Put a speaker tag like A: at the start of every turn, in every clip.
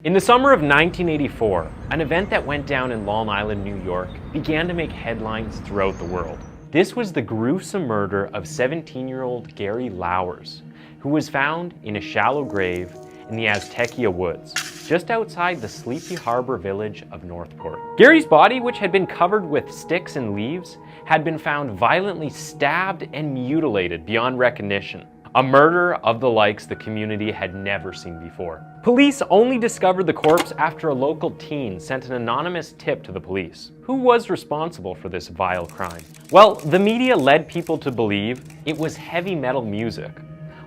A: In the summer of 1984, an event that went down in Long Island, New York, began to make headlines throughout the world. This was the gruesome murder of 17-year-old Gary Lauwers, who was found in a shallow grave in the Aztakea Woods, just outside the sleepy harbor village of Northport. Gary's body, which had been covered with sticks and leaves, had been found violently stabbed and mutilated beyond recognition. A murder of the likes the community had never seen before. Police only discovered the corpse after a local teen sent an anonymous tip to the police. Who was responsible for this vile crime? Well, the media led people to believe it was heavy metal music,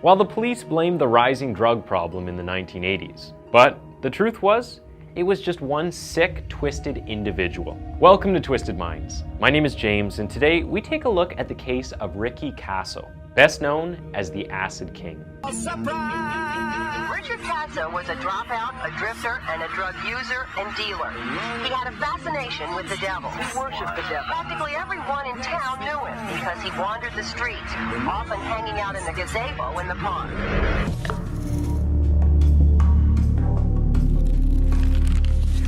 A: while the police blamed the rising drug problem in the 1980s. But the truth was, it was just one sick, twisted individual. Welcome to Twisted Minds. My name is James, and today we take a look at the case of Ricky Kasso, best known as the Acid King.
B: Richard Kasso was a dropout, a drifter, and a drug user and dealer. He had a fascination with the devil. He worshipped the devil. Practically everyone in town knew him because he wandered the streets, often hanging out in the gazebo in the park.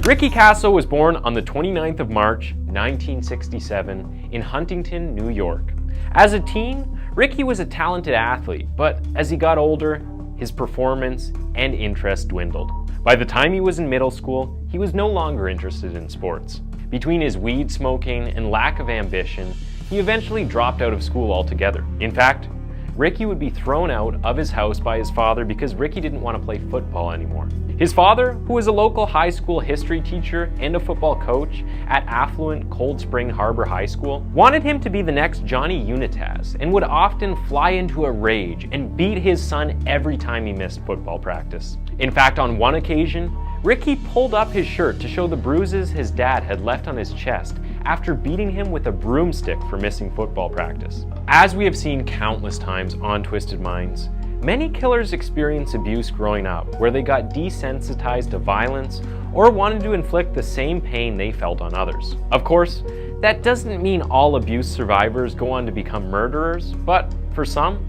A: Ricky Kasso was born on the 29th of March, 1967 in Huntington, New York. As a teen, Ricky was a talented athlete, but as he got older, his performance and interest dwindled. By the time he was in middle school, he was no longer interested in sports. Between his weed smoking and lack of ambition, he eventually dropped out of school altogether. In fact, Ricky would be thrown out of his house by his father because Ricky didn't want to play football anymore. His father, who was a local high school history teacher and a football coach at affluent Cold Spring Harbor High School, wanted him to be the next Johnny Unitas and would often fly into a rage and beat his son every time he missed football practice. In fact, on one occasion, Ricky pulled up his shirt to show the bruises his dad had left on his chest after beating him with a broomstick for missing football practice. As we have seen countless times on Twisted Minds, many killers experience abuse growing up where they got desensitized to violence or wanted to inflict the same pain they felt on others. Of course, that doesn't mean all abuse survivors go on to become murderers, but for some,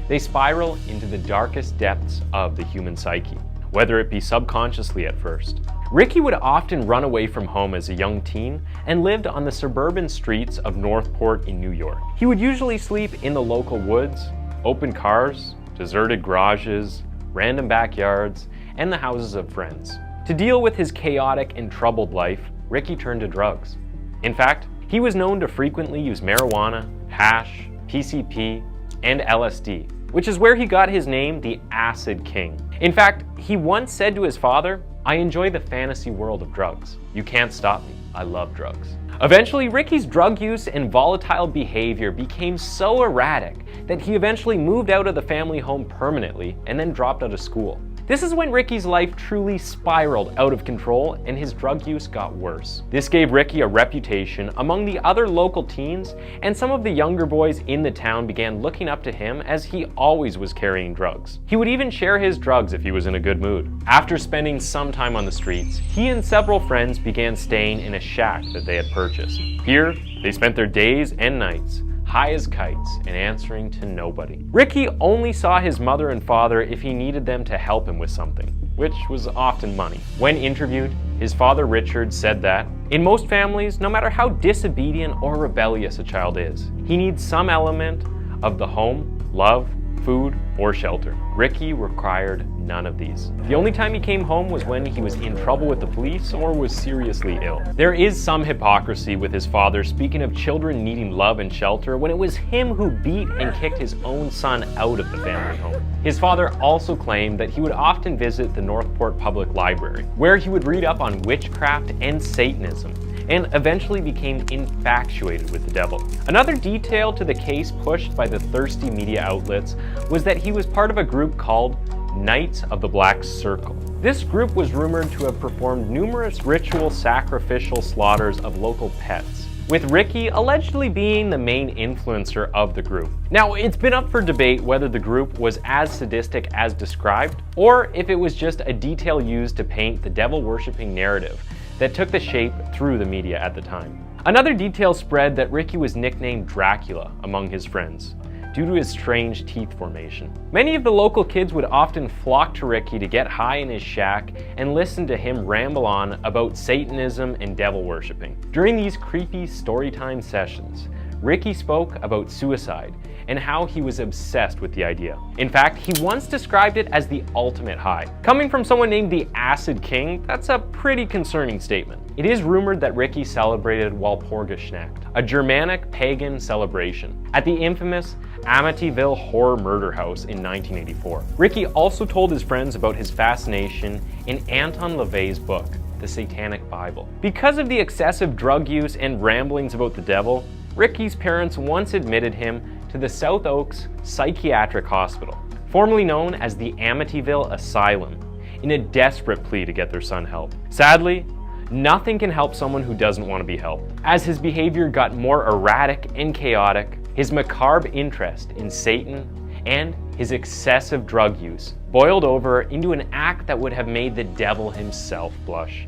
A: they spiral into the darkest depths of the human psyche, whether it be subconsciously at first. Ricky would often run away from home as a young teen and lived on the suburban streets of Northport in New York. He would usually sleep in the local woods, open cars, deserted garages, random backyards, and the houses of friends. To deal with his chaotic and troubled life, Ricky turned to drugs. In fact, he was known to frequently use marijuana, hash, PCP, and LSD, which is where he got his name, the Acid King. In fact, he once said to his father, "I enjoy the fantasy world of drugs. You can't stop me. I love drugs." Eventually, Ricky's drug use and volatile behavior became so erratic that he eventually moved out of the family home permanently and then dropped out of school. This is when Ricky's life truly spiraled out of control and his drug use got worse. This gave Ricky a reputation among the other local teens, and some of the younger boys in the town began looking up to him as he always was carrying drugs. He would even share his drugs if he was in a good mood. After spending some time on the streets, he and several friends began staying in a shack that they had purchased. Here, they spent their days and nights, high as kites and answering to nobody. Ricky only saw his mother and father if he needed them to help him with something, which was often money. When interviewed, his father Richard said that, in most families, no matter how disobedient or rebellious a child is, he needs some element of the home, love, food, or shelter. Ricky required none of these. The only time he came home was when he was in trouble with the police or was seriously ill. There is some hypocrisy with his father speaking of children needing love and shelter when it was him who beat and kicked his own son out of the family home. His father also claimed that he would often visit the Northport Public Library, where he would read up on witchcraft and Satanism, and eventually became infatuated with the devil. Another detail to the case pushed by the thirsty media outlets was that he was part of a group called Knights of the Black Circle. This group was rumored to have performed numerous ritual sacrificial slaughters of local pets, with Ricky allegedly being the main influencer of the group. Now, it's been up for debate whether the group was as sadistic as described, or if it was just a detail used to paint the devil-worshipping narrative that took the shape through the media at the time. Another detail spread that Ricky was nicknamed Dracula among his friends, due to his strange teeth formation. Many of the local kids would often flock to Ricky to get high in his shack and listen to him ramble on about Satanism and devil worshipping. During these creepy storytime sessions, Ricky spoke about suicide and how he was obsessed with the idea. In fact, he once described it as the ultimate high. Coming from someone named the Acid King, that's a pretty concerning statement. It is rumored that Ricky celebrated Walpurgisnacht, a Germanic pagan celebration, at the infamous Amityville Horror Murder House in 1984. Ricky also told his friends about his fascination in Anton LaVey's book, The Satanic Bible. Because of the excessive drug use and ramblings about the devil, Ricky's parents once admitted him to the South Oaks Psychiatric Hospital, formerly known as the Amityville Asylum, in a desperate plea to get their son help. Sadly, nothing can help someone who doesn't want to be helped. As his behavior got more erratic and chaotic, his macabre interest in Satan and his excessive drug use boiled over into an act that would have made the devil himself blush.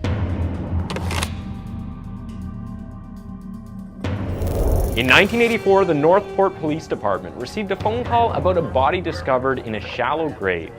A: In 1984, the Northport Police Department received a phone call about a body discovered in a shallow grave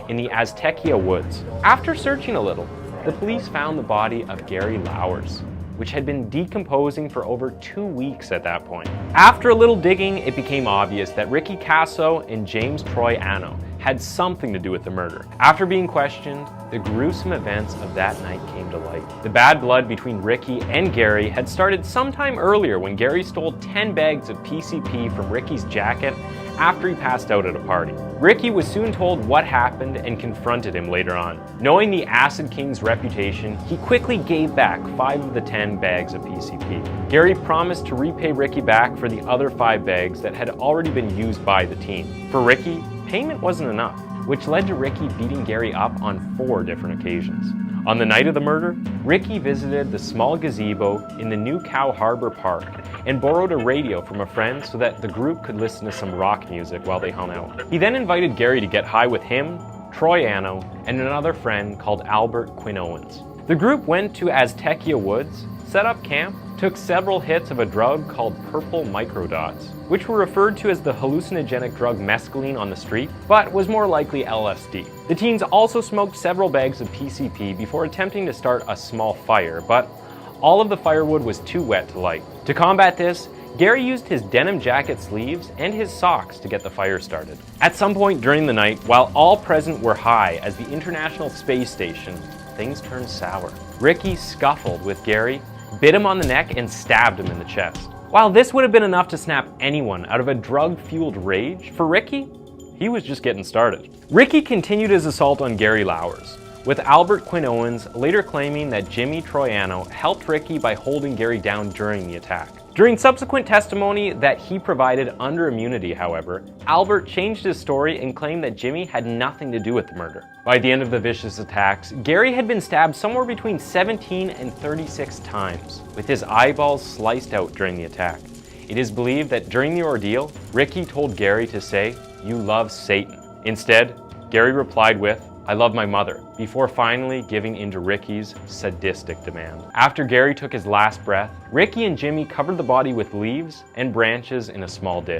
A: in the Aztakea Woods. After searching a little, the police found the body of Gary Lauwers, which had been decomposing for over 2 weeks at that point. After a little digging, it became obvious that Ricky Kasso and James Troy Anno had something to do with the murder. After being questioned, the gruesome events of that night came to light. The bad blood between Ricky and Gary had started sometime earlier when Gary stole 10 bags of PCP from Ricky's jacket after he passed out at a party. Ricky was soon told what happened and confronted him later on. Knowing the Acid King's reputation, he quickly gave back 5 of the 10 bags of PCP. Gary promised to repay Ricky back for the other 5 bags that had already been used by the team. For Ricky, payment wasn't enough, which led to Ricky beating Gary up on 4 different occasions. On the night of the murder, Ricky visited the small gazebo in the New Cow Harbour Park and borrowed a radio from a friend so that the group could listen to some rock music while they hung out. He then invited Gary to get high with him, Troy Anno, and another friend called Albert Quinn Owens. The group went to Aztakea Woods, set up camp, took several hits of a drug called purple microdots, which were referred to as the hallucinogenic drug mescaline on the street, but was more likely LSD. The teens also smoked several bags of PCP before attempting to start a small fire, but all of the firewood was too wet to light. To combat this, Gary used his denim jacket sleeves and his socks to get the fire started. At some point during the night, while all present were high as the International Space Station, things turned sour. Ricky scuffled with Gary, bit him on the neck, and stabbed him in the chest. While this would have been enough to snap anyone out of a drug-fueled rage, for Ricky, he was just getting started. Ricky continued his assault on Gary Lauwers, with Albert Quinn Owens later claiming that Jimmy Troiano helped Ricky by holding Gary down during the attack. During subsequent testimony that he provided under immunity, however, Albert changed his story and claimed that Jimmy had nothing to do with the murder. By the end of the vicious attacks, Gary had been stabbed somewhere between 17 and 36 times, with his eyeballs sliced out during the attack. It is believed that during the ordeal, Ricky told Gary to say, "You love Satan." Instead, Gary replied with, "I love my mother," before finally giving into Ricky's sadistic demand. After Gary took his last breath, Ricky and Jimmy covered the body with leaves and branches in a small ditch.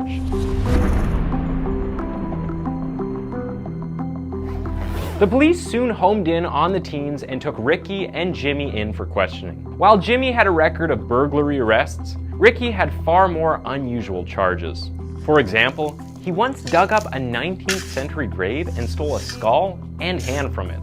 A: The police soon homed in on the teens and took Ricky and Jimmy in for questioning. While Jimmy had a record of burglary arrests, Ricky had far more unusual charges. For example, he once dug up a 19th century grave and stole a skull and hand from it,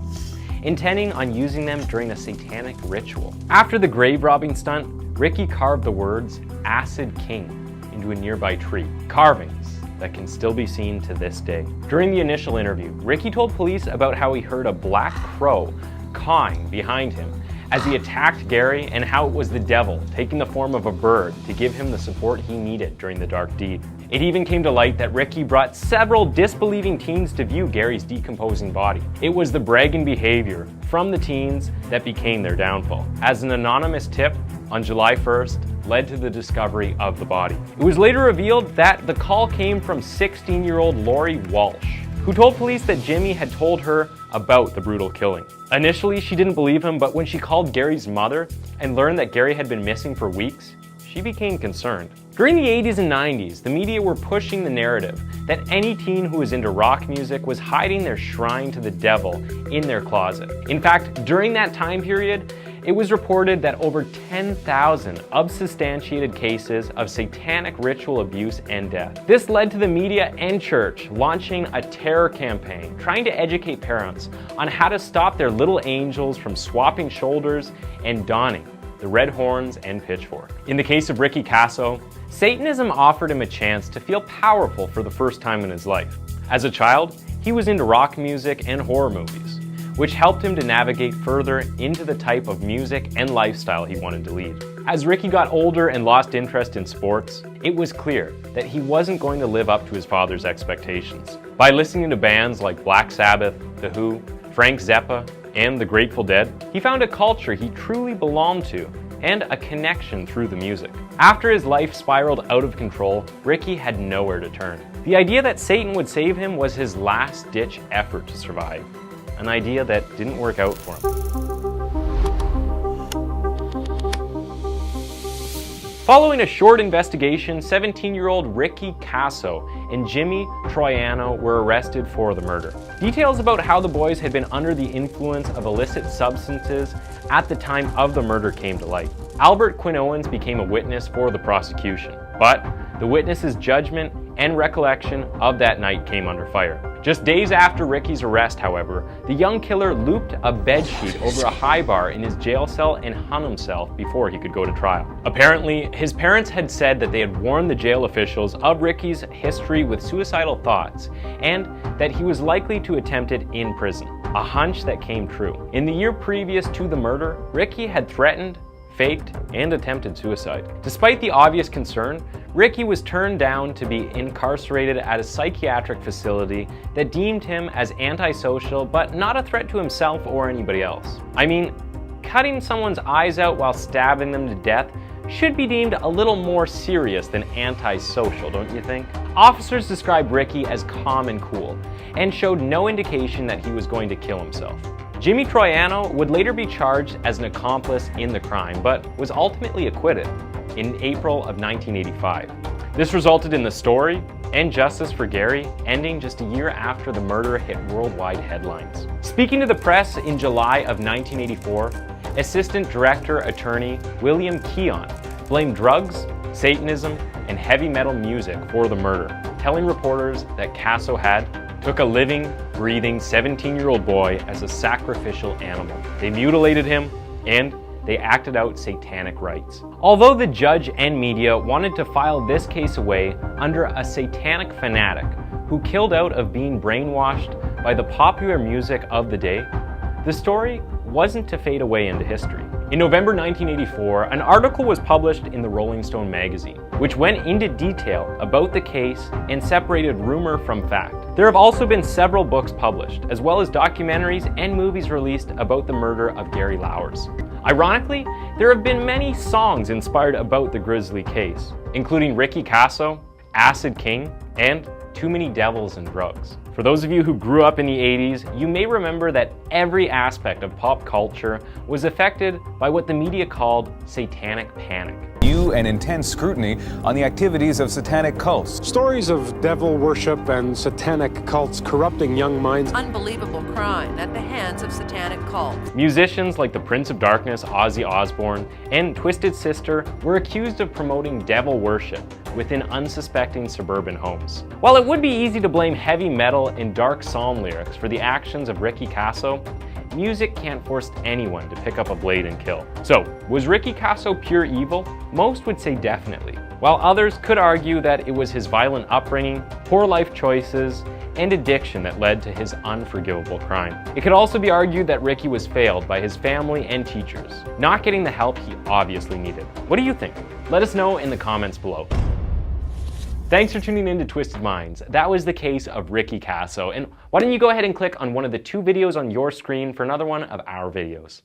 A: intending on using them during a satanic ritual. After the grave robbing stunt, Ricky carved the words "Acid King" into a nearby tree, carvings that can still be seen to this day. During the initial interview, Ricky told police about how he heard a black crow cawing behind him as he attacked Gary, and how it was the devil taking the form of a bird to give him the support he needed during the dark deed. It even came to light that Ricky brought several disbelieving teens to view Gary's decomposing body. It was the bragging behavior from the teens that became their downfall, as an anonymous tip on July 1st led to the discovery of the body. It was later revealed that the call came from 16-year-old Lori Walsh, who told police that Jimmy had told her about the brutal killing. Initially, she didn't believe him, but when she called Gary's mother and learned that Gary had been missing for weeks, she became concerned. During the 80s and 90s, the media were pushing the narrative that any teen who was into rock music was hiding their shrine to the devil in their closet. In fact, during that time period, it was reported that over 10,000 unsubstantiated cases of satanic ritual abuse and death. This led to the media and church launching a terror campaign, trying to educate parents on how to stop their little angels from swapping shoulders and donning the red horns and pitchfork. In the case of Ricky Kasso, Satanism offered him a chance to feel powerful for the first time in his life. As a child, he was into rock music and horror movies, which helped him to navigate further into the type of music and lifestyle he wanted to lead. As Ricky got older and lost interest in sports, it was clear that he wasn't going to live up to his father's expectations. By listening to bands like Black Sabbath, The Who, Frank Zappa, and the Grateful Dead, he found a culture he truly belonged to and a connection through the music. After his life spiraled out of control, Ricky had nowhere to turn. The idea that Satan would save him was his last-ditch effort to survive. An idea that didn't work out for him. Following a short investigation, 17-year-old Ricky Kasso and Jimmy Troiano were arrested for the murder. Details about how the boys had been under the influence of illicit substances at the time of the murder came to light. Albert Quinn Owens became a witness for the prosecution, but the witness's judgment and recollection of that night came under fire. Just days after Ricky's arrest, however, the young killer looped a bedsheet over a high bar in his jail cell and hung himself before he could go to trial. Apparently, his parents had said that they had warned the jail officials of Ricky's history with suicidal thoughts and that he was likely to attempt it in prison, a hunch that came true. In the year previous to the murder, Ricky had threatened, faked, and attempted suicide. Despite the obvious concern, Ricky was turned down to be incarcerated at a psychiatric facility that deemed him as antisocial but not a threat to himself or anybody else. I mean, cutting someone's eyes out while stabbing them to death should be deemed a little more serious than antisocial, don't you think? Officers described Ricky as calm and cool, and showed no indication that he was going to kill himself. Jimmy Troiano would later be charged as an accomplice in the crime, but was ultimately acquitted in April of 1985. This resulted in the story and justice for Gary ending just a year after the murder hit worldwide headlines. Speaking to the press in July of 1984, Assistant Director Attorney William Keon blamed drugs, Satanism, and heavy metal music for the murder, telling reporters that Kasso took a living, breathing 17-year-old boy as a sacrificial animal. They mutilated him and they acted out satanic rites. Although the judge and media wanted to file this case away under a satanic fanatic who killed out of being brainwashed by the popular music of the day, the story wasn't to fade away into history. In November 1984, an article was published in the Rolling Stone magazine, which went into detail about the case and separated rumor from fact. There have also been several books published, as well as documentaries and movies released about the murder of Gary Lauwers. Ironically, there have been many songs inspired about the grisly case, including Ricky Kasso, Acid King, and Too Many Devils and Drugs. For those of you who grew up in the 80s, you may remember that every aspect of pop culture was affected by what the media called satanic panic.
C: And intense scrutiny on the activities of satanic cults.
D: Stories of devil worship and satanic cults corrupting young minds.
E: Unbelievable crime at the hands of satanic cults.
A: Musicians like the Prince of Darkness, Ozzy Osbourne, and Twisted Sister were accused of promoting devil worship within unsuspecting suburban homes. While it would be easy to blame heavy metal and dark psalm lyrics for the actions of Ricky Kasso, music can't force anyone to pick up a blade and kill. So, was Ricky Kasso pure evil? Most would say definitely, while others could argue that it was his violent upbringing, poor life choices, and addiction that led to his unforgivable crime. It could also be argued that Ricky was failed by his family and teachers, not getting the help he obviously needed. What do you think? Let us know in the comments below. Thanks for tuning in to Twisted Minds. That was the case of Ricky Kasso, and why don't you go ahead and click on one of the 2 videos on your screen for another one of our videos.